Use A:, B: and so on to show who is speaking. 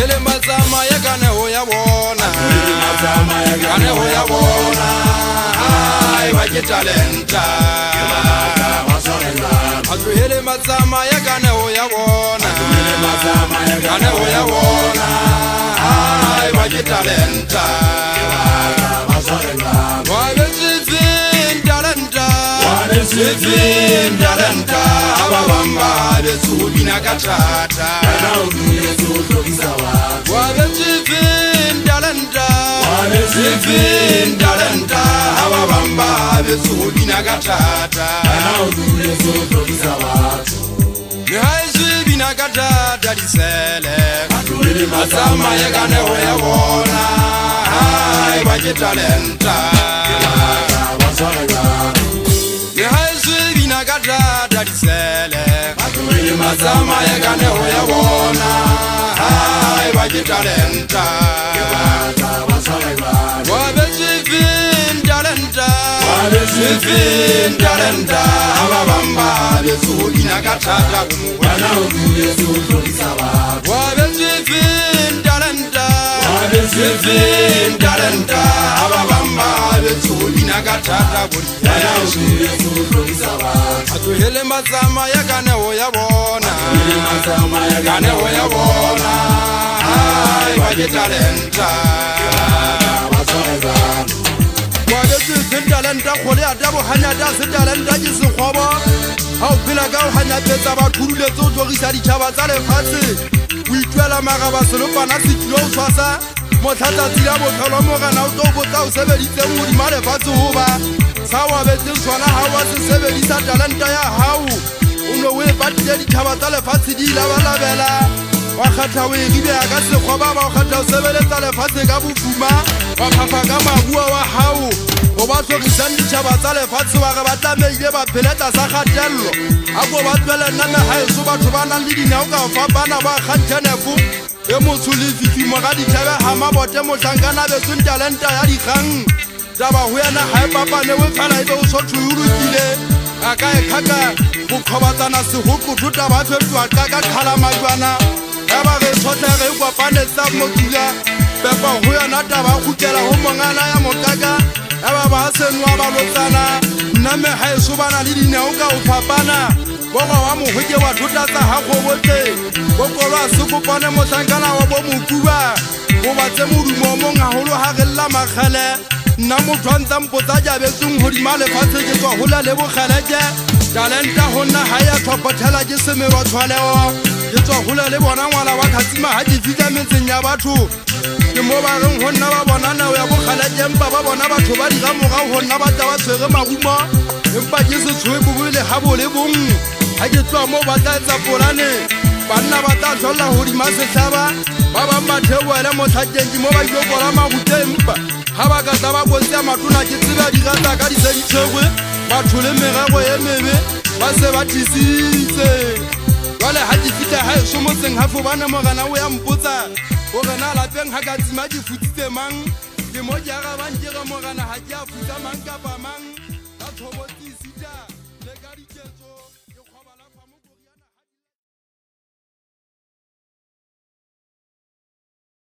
A: tlohele matsama ya kaneho ya bona kaneho ya bona ai ba ke talenta tlohele matsama ya kaneho ya bona kaneho ya bona ai ba ke talenta Sivin talenta ababamba besubina katata Sivin talenta ababamba besubina katata Sivina katata disele Masama ya kaneho ya bona Hai baje talenta Sivina katata disele Masama ya kaneho ya bona Hai baje talenta Sivin talenta ababamba besubina katata Sivin talenta ababamba besubina katata Atuhele mazama ya kaneho ya bona kaneho ya bona ai baje talenta talenta khole ya dabo hanya da se talenta ke se khobo ha o phela ka o hanya tsetsa ba khurule tso tlogisa ditšhaba tsa lefatshe o itwela magaba selopana se kilo o tshwasa motlhatsa tsila botlholo mogana o tlo botsa o sebeditseng modima lefatshe ho ba sa wa betseng sona ha wa se sebedisa talenta ya hao o no we patile ditšhaba tsa lefatshe di labalabela wa kgatha o eribe ya ka sekgoba ba o kgatha o sebeletsa lefatshe ka bofuma wa phafa ka mabua wa hao o ba tlhogisang ditšhaba tsa lefatshe wa re ba tlameile ba pheleta sa kgatello a ko ba tswele nna megaeso batho ba nang le dineo ka fapana ba kganthenefo e motsho le fifimo ga ditšhabe ga mabote motlhankana besong talenta ya dikgang taba go yena ga e papane o fela ebe o sotho o rutile a ka e kgaka go kgobatsana segokotho taba fetoa ka ka kgalamajwana ya ba re tshotlege e kopanetsa motula pepa go yona taba gutlela go mongana ya mokaka ya ba ba senwa ba lotsana nna megaeso ba na le dineo ka o fapana bogo wa mogoke wa thotlatsa ga kgobotle bokolo a sekopane motlhankana wa bo mokuba go batse modumo o mong gagolo ga re lla makgele nna motho a ntsa mpotsa jabetsong godima lefatshe ke tswa gola le bogeleke talenta go nna ga ya tlhophothela ke semelo tshwaleo ke tswa gola le bona ngwala wa kgatsima ga ke fitlha metseng ya batho ke mo ba reng go nna ba bona nao ya bogeleke empa ba bona batho ba dira morao go nna ba tla ba tshwere marumo empa ke se tshoe bobole ga bole bongwe ga ke tswa mo ba tla etsa polane banna ba tla tlholla godima setlhaba ba bang ba theoele motlhakeng ke mo ba ilo kola magute empa ga ba ka tla ba kotsi ya matona ke tsebe a dirata ka diseditshegwe batho le merego e mebe ba se ba thisitse jale ga ke fitlha ga eso motseng ga fobane mogana o ya mpotsa gore na lapeng ga ka tsima ke futsitse mang ke mo ke arabang ke re mogana ga ke a futsa mang kapa mang ka tlhobotsisita